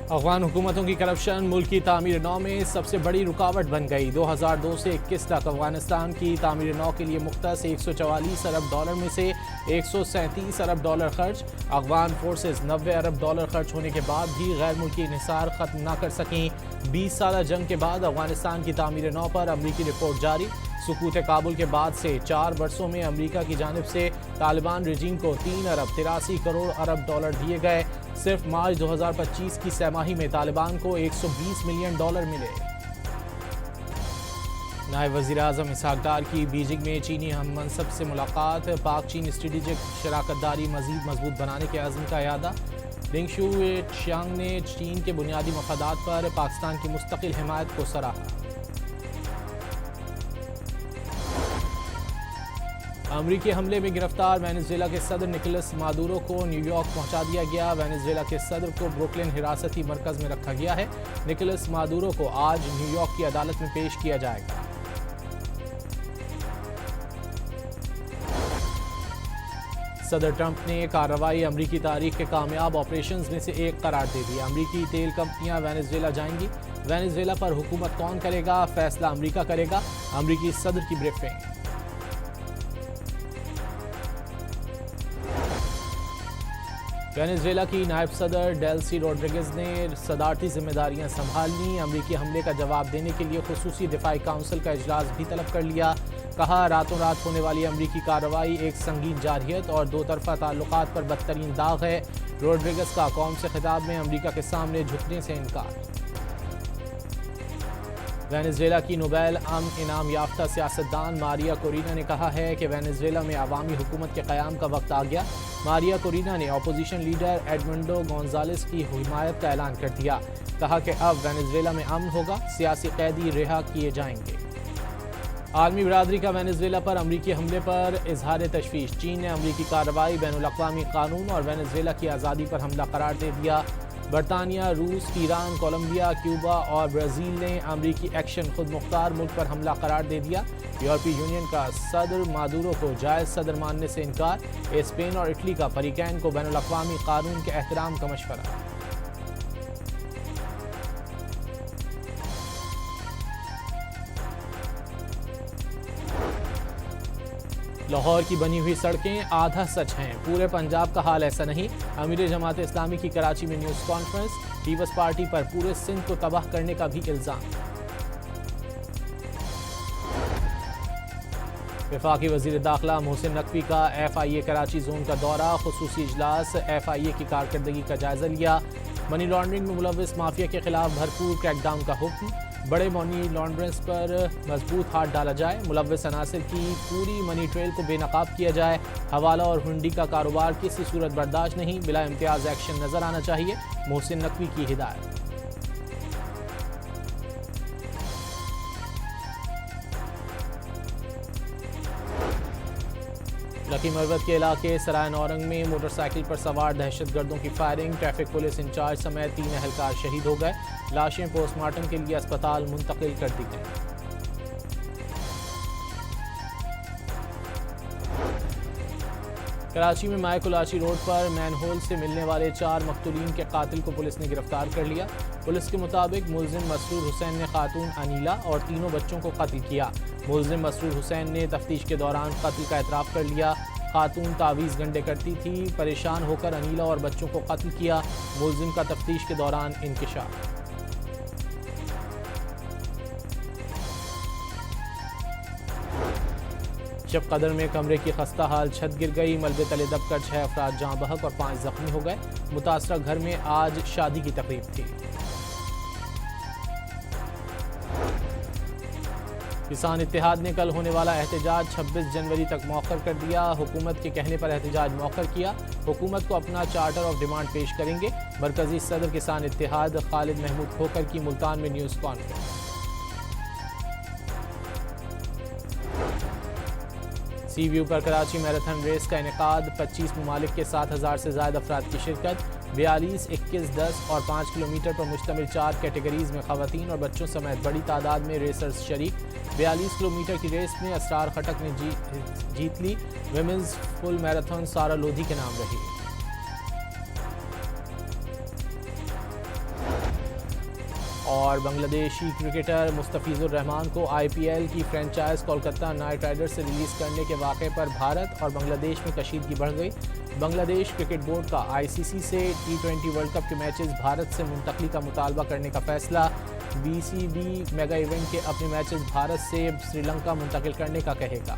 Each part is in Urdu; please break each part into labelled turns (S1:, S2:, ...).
S1: افغان حکومتوں کی کرپشن ملک کی تعمیر نو میں سب سے بڑی رکاوٹ بن گئی۔ 2002 سے 21 تک افغانستان کی تعمیر نو کے لیے مختص 144 ارب ڈالر میں سے 137 ارب ڈالر خرچ۔ افغان فورسز 90 ارب ڈالر خرچ ہونے کے بعد بھی غیر ملکی انحصار ختم نہ کر سکیں۔ 20 سالہ جنگ کے بعد افغانستان کی تعمیر نو پر امریکی رپورٹ جاری۔ سقوط کابل کے بعد سے 4 برسوں میں امریکہ کی جانب سے طالبان رجیم کو 3 ارب 83 کروڑ ارب ڈالر دیے گئے۔ صرف مارچ 2025 کی سہ ماہی میں طالبان کو 120 ملین ڈالر ملے۔ نائب وزیر اعظم اسحاق ڈار کی بیجنگ میں چینی ہم منصب سے ملاقات۔ پاک چین اسٹریٹجک شراکت داری مزید مضبوط بنانے کے عزم کا اعادہ۔ ڈنگ شوئے چیانگ نے چین کے بنیادی مفادات پر پاکستان کی مستقل حمایت کو سراہا۔ امریکی حملے میں گرفتار وینزویلا کے صدر نکولس مادورو کو نیو یارک پہنچا دیا گیا۔ وینزویلا کے صدر کو بروکلن حراستی مرکز میں رکھا گیا ہے۔ نکولس مادورو کو آج نیو یارک کی عدالت میں پیش کیا جائے گا۔ صدر ٹرمپ نے کارروائی امریکی تاریخ کے کامیاب آپریشنز میں سے ایک قرار دے دی۔ امریکی تیل کمپنیاں وینزویلا جائیں گی۔ وینزویلا پر حکومت کون کرے گا، فیصلہ امریکہ کرے گا۔ امریکی صدر کی بریفنگ۔ وینزویلا کی نائب صدر ڈیلسی روڈریگز نے صدارتی ذمہ داریاں سنبھال لیں۔ امریکی حملے کا جواب دینے کے لیے خصوصی دفاعی کونسل کا اجلاس بھی طلب کر لیا۔ کہا راتوں رات ہونے والی امریکی کارروائی ایک سنگین جارحیت اور دو طرفہ تعلقات پر بدترین داغ ہے۔ روڈریگز کا قوم سے خطاب میں امریکہ کے سامنے جھکنے سے انکار۔ وینزویلا کی نوبیل امن انعام یافتہ سیاستدان ماریا کورینا نے کہا ہے کہ وینزویلا میں عوامی حکومت کے قیام کا وقت آ گیا۔ ماریا کورینا نے اپوزیشن لیڈر ایڈمنڈو گونزالس کی حمایت کا اعلان کر دیا۔ کہا کہ اب وینزویلا میں امن ہوگا، سیاسی قیدی رہا کیے جائیں گے۔ عالمی برادری کا وینزویلا پر امریکی حملے پر اظہار تشویش۔ چین نے امریکی کارروائی بین الاقوامی قانون اور وینزویلا کی آزادی پر حملہ قرار دے دیا۔ برطانیہ، روس، ایران، کولمبیا، کیوبا اور برازیل نے امریکی ایکشن خود مختار ملک پر حملہ قرار دے دیا۔ یورپی یونین کا صدر مادورو کو جائز صدر ماننے سے انکار۔ اسپین اور اٹلی کا فریقین کو بین الاقوامی قانون کے احترام کا مشورہ۔ لاہور کی بنی ہوئی سڑکیں آدھا سچ ہیں، پورے پنجاب کا حال ایسا نہیں۔ امیر جماعت اسلامی کی کراچی میں نیوز کانفرنس۔ پیپلز پارٹی پر پورے سندھ کو تباہ کرنے کا بھی الزام۔ وفاقی وزیر داخلہ محسن نقوی کا ایف آئی اے کراچی زون کا دورہ۔ خصوصی اجلاس ایف آئی اے کی کارکردگی کا جائزہ لیا۔ منی لانڈرنگ میں ملوث مافیا کے خلاف بھرپور کریک ڈاؤن کا حکم۔ بڑے منی لانڈررز پر مضبوط ہاتھ ڈالا جائے۔ ملوث عناصر کی پوری منی ٹریل کو بے نقاب کیا جائے۔ حوالہ اور ہنڈی کا کاروبار کسی صورت برداشت نہیں، بلا امتیاز ایکشن نظر آنا چاہیے، محسن نقوی کی ہدایت۔ لکی مروت کے علاقے سرائے نورنگ میں موٹر سائیکل پر سوار دہشت گردوں کی فائرنگ۔ ٹریفک پولیس انچارج سمیت 3 اہلکار شہید ہو گئے۔ لاشیں پوسٹ مارٹم کے لیے اسپتال منتقل کر دی گئیں۔ کراچی میں مائے کلاشی روڈ پر مین ہول سے ملنے والے 4 مقتولین کے قاتل کو پولیس نے گرفتار کر لیا۔ پولیس کے مطابق ملزم مسرور حسین نے خاتون انیلا اور تینوں بچوں کو قتل کیا۔ ملزم مسرور حسین نے تفتیش کے دوران قتل کا اعتراف کر لیا۔ خاتون تعویذ گنڈے کرتی تھی، پریشان ہو کر انیلا اور بچوں کو قتل کیا۔ ملزم کا تفتیش کے دوران انکشاف۔ شب قدر میں کمرے کی خستہ حال چھت گر گئی، ملبے تلے دب کر 6 افراد جاں بحق اور 5 زخمی ہو گئے۔ متاثرہ گھر میں آج شادی کی تقریب تھی۔ کسان اتحاد نے کل ہونے والا احتجاج 26 جنوری تک مؤخر کر دیا۔ حکومت کے کہنے پر احتجاج مؤخر کیا۔ حکومت کو اپنا چارٹر آف ڈیمانڈ پیش کریں گے۔ مرکزی صدر کسان اتحاد خالد محمود کھوکر کی ملتان میں نیوز کانفرنس۔ سی ویو پر کراچی میراتھن ریس کا انعقاد۔ 25 ممالک کے 7,000 سے زائد افراد کی شرکت۔ 42، 21، 10 اور 5 کلومیٹر پر مشتمل 4 کیٹیگریز میں خواتین اور بچوں سمیت بڑی تعداد میں ریسرز شریک۔ 42 کلومیٹر کی ریس میں اسرار خٹک نے جیت لی۔ ویمنز فل میراتھن سارا لودھی کے نام رہی۔ اور بنگلہ دیشی کرکٹر مستفیض الرحمان کو IPL کی فرنچائز کولکتہ نائٹ رائڈرز سے ریلیز کرنے کے واقعے پر بھارت اور بنگلہ دیش میں کشیدگی بڑھ گئی۔ بنگلہ دیش کرکٹ بورڈ کا ICC سے T20 ورلڈ کپ کے میچز بھارت سے منتقلی کا مطالبہ کرنے کا فیصلہ۔ BCB میگا ایونٹ کے اپنے میچز بھارت سے سری لنکا منتقل کرنے کا کہے گا۔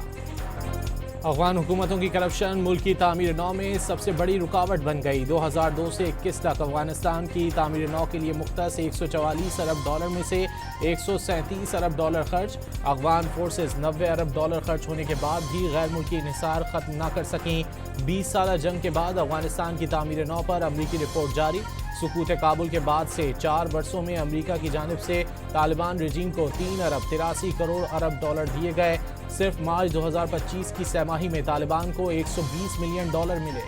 S1: افغان حکومتوں کی کرپشن ملک کی تعمیر نو میں سب سے بڑی رکاوٹ بن گئی۔ 2002 سے 21 تک افغانستان کی تعمیر نو کے لیے مختص $144 ارب میں سے $137 ارب خرچ۔ افغان فورسز $90 ارب خرچ ہونے کے بعد بھی غیر ملکی انحصار ختم نہ کر سکیں۔ 20 سالہ جنگ کے بعد افغانستان کی تعمیر نو پر امریکی رپورٹ جاری۔ سقوط کابل کے بعد سے 4 برسوں میں امریکہ کی جانب سے طالبان رجیم کو $3 ارب 83 کروڑ ارب دیے گئے۔ صرف مارچ 2025 کی سہ ماہی میں طالبان کو $120 ملین ملے۔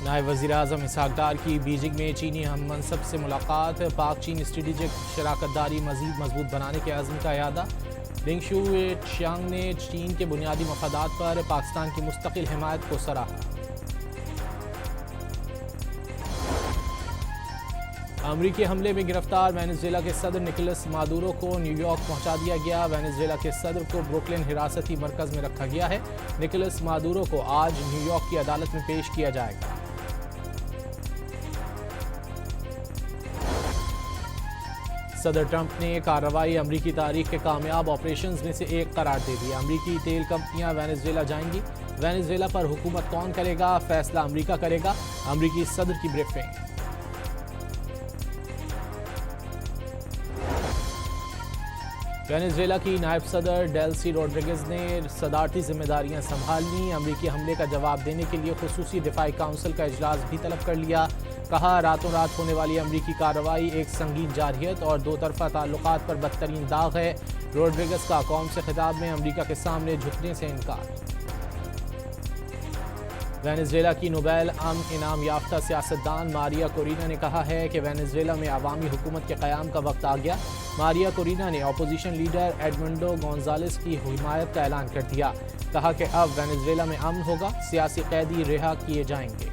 S1: نائب وزیر اعظم اسحاق ڈار کی بیجنگ میں چینی ہم منصب سے ملاقات۔ پاک چین اسٹریٹجک شراکت داری مزید مضبوط بنانے کے عزم کا اعادہ۔ ڈنگ شوئے-چیانگ نے چین کے بنیادی مفادات پر پاکستان کی مستقل حمایت کو سراہا۔ امریکی حملے میں گرفتار وینزویلا کے صدر نکولس مادورو کو نیو یارک پہنچا دیا گیا۔ وینزویلا کے صدر کو بروکلن حراستی مرکز میں رکھا گیا ہے۔ نکولس مادورو کو آج نیو یارک کی عدالت میں پیش کیا جائے گا۔ صدر ٹرمپ نے کارروائی امریکی تاریخ کے کامیاب آپریشنز میں سے ایک قرار دے دیا۔ امریکی تیل کمپنیاں وینزویلا جائیں گی۔ وینزویلا پر حکومت کون کرے گا؟ فیصلہ امریکہ کرے گا۔ امریکی صدر کی بریفنگ۔ وینزویلا کی نائب صدر ڈیلسی روڈریگز نے صدارتی ذمہ داریاں سنبھال لیں۔ امریکی حملے کا جواب دینے کے لیے خصوصی دفاعی کونسل کا اجلاس بھی طلب کر لیا۔ کہا راتوں رات ہونے والی امریکی کارروائی ایک سنگین جارحیت اور دو طرفہ تعلقات پر بدترین داغ ہے۔ روڈریگز کا قوم سے خطاب میں امریکہ کے سامنے جھکنے سے انکار۔ وینزویلا کی نوبیل امن انعام یافتہ سیاستدان ماریا کورینا نے کہا ہے کہ وینزویلا میں عوامی حکومت کے قیام کا وقت آ گیا۔ ماریا کورینا نے اپوزیشن لیڈر ایڈمنڈو گونزالس کی حمایت کا اعلان کر دیا۔ کہا کہ اب وینزویلا میں امن ہوگا، سیاسی قیدی رہا کیے جائیں گے۔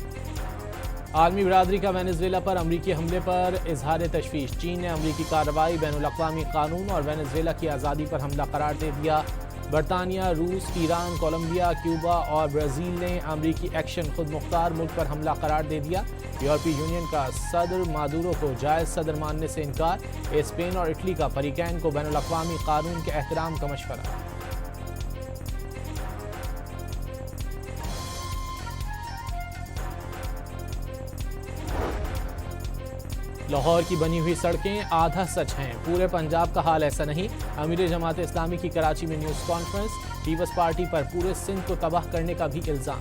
S1: عالمی برادری کا وینزویلا پر امریکی حملے پر اظہار تشویش۔ چین نے امریکی کارروائی بین الاقوامی قانون اور وینزویلا کی آزادی پر حملہ قرار دے دیا۔ برطانیہ، روس، ایران، کولمبیا، کیوبا اور برازیل نے امریکی ایکشن خود مختار ملک پر حملہ قرار دے دیا۔ یورپی یونین کا صدر مادورو کو جائز صدر ماننے سے انکار۔ اسپین اور اٹلی کا فریقین کو بین الاقوامی قانون کے احترام کا مشورہ۔ لاہور کی بنی ہوئی سڑکیں آدھا سچ ہیں، پورے پنجاب کا حال ایسا نہیں۔ امیر جماعت اسلامی کی کراچی میں نیوز کانفرنس۔ پیپلز پارٹی پر پورے سندھ کو تباہ کرنے کا بھی الزام۔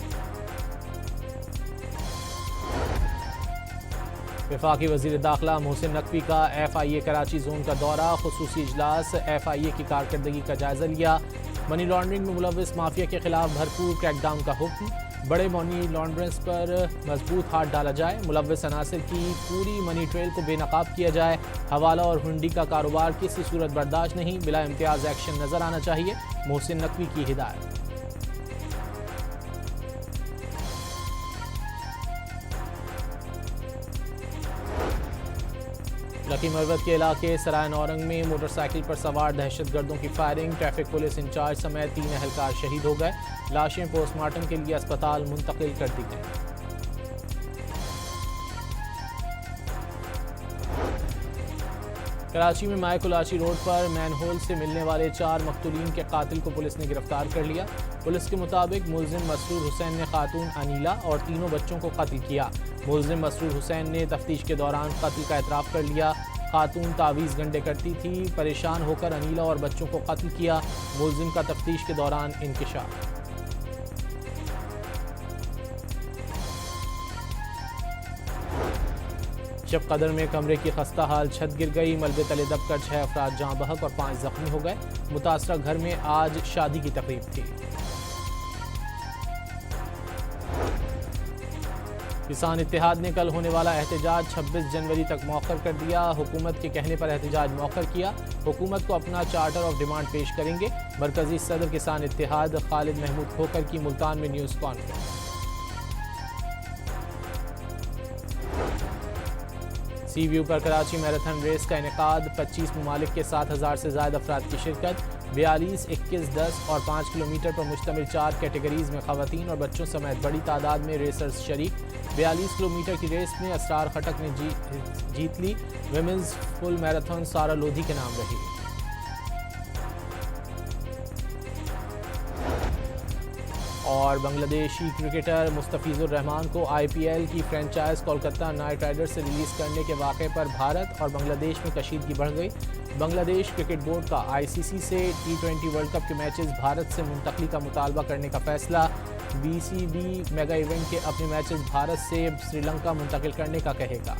S1: وفاقی وزیر داخلہ محسن نقوی کا FIA کراچی زون کا دورہ۔ خصوصی اجلاس FIA کی کارکردگی کا جائزہ لیا۔ منی لانڈرنگ میں ملوث مافیا کے خلاف بھرپور کریک ڈاؤن کا حکم۔ بڑے منی لانڈررز پر مضبوط ہاتھ ڈالا جائے۔ ملوث عناصر کی پوری منی ٹریل کو بے نقاب کیا جائے۔ حوالہ اور ہنڈی کا کاروبار کسی صورت برداشت نہیں، بلا امتیاز ایکشن نظر آنا چاہیے، محسن نقوی کی ہدایت۔ لکی مروت کے علاقے سرائے نورنگ میں موٹر سائیکل پر سوار دہشت گردوں کی فائرنگ۔ ٹریفک پولیس انچارج سمیت 3 اہلکار شہید ہو گئے۔ لاشیں پوسٹ مارٹم کے لیے اسپتال منتقل کر دی گئیں۔ کراچی میں مائے کلاچی روڈ پر مین ہول سے ملنے والے 4 مقتولین کے قاتل کو پولیس نے گرفتار کر لیا۔ پولیس کے مطابق ملزم مسرور حسین نے خاتون انیلا اور 3 بچوں کو قتل کیا۔ ملزم مسرور حسین نے تفتیش کے دوران قتل کا اعتراف کر لیا۔ خاتون تعویذ گنڈے کرتی تھی، پریشان ہو کر انیلا اور بچوں کو قتل کیا۔ ملزم کا تفتیش کے دوران انکشاف۔ شب قدر میں کمرے کی خستہ حال چھت گر گئی، ملبے تلے دب کر 6 افراد جاں بحق اور 5 زخمی ہو گئے۔ متاثرہ گھر میں آج شادی کی تقریب تھی۔ کسان اتحاد نے کل ہونے والا احتجاج 26 جنوری تک مؤخر کر دیا۔ حکومت کے کہنے پر احتجاج مؤخر کیا۔ حکومت کو اپنا چارٹر آف ڈیمانڈ پیش کریں گے۔ مرکزی صدر کسان اتحاد خالد محمود کھوکھر کی ملتان میں نیوز کانفرنس۔ سی ویو پر کراچی میراتھن ریس کا انعقاد 25 ممالک کے 7,000 سے زائد افراد کی شرکت 42, 21, 10 اور 5 کلومیٹر پر مشتمل 4 کیٹیگریز میں خواتین اور بچوں سمیت بڑی تعداد میں ریسرز شریک 42 کلومیٹر کی ریس میں اسرار خٹک نے جیت لی ویمنز فل میراتھن سارا لودھی کے نام رہی اور بنگلہ دیشی کرکٹر مستفیض الرحمان کو آئی پی ایل کی فرنچائز کولکتہ نائٹ رائڈرز سے ریلیز کرنے کے واقعے پر بھارت اور بنگلہ دیش میں کشیدگی بڑھ گئی بنگلہ دیش کرکٹ بورڈ کا آئی سی سی سے T20 ورلڈ کپ کے میچز بھارت سے منتقلی کا مطالبہ کرنے کا فیصلہ B C B mega event کے اپنے میچز بھارت سے سری لنکا منتقل کرنے کا کہے گا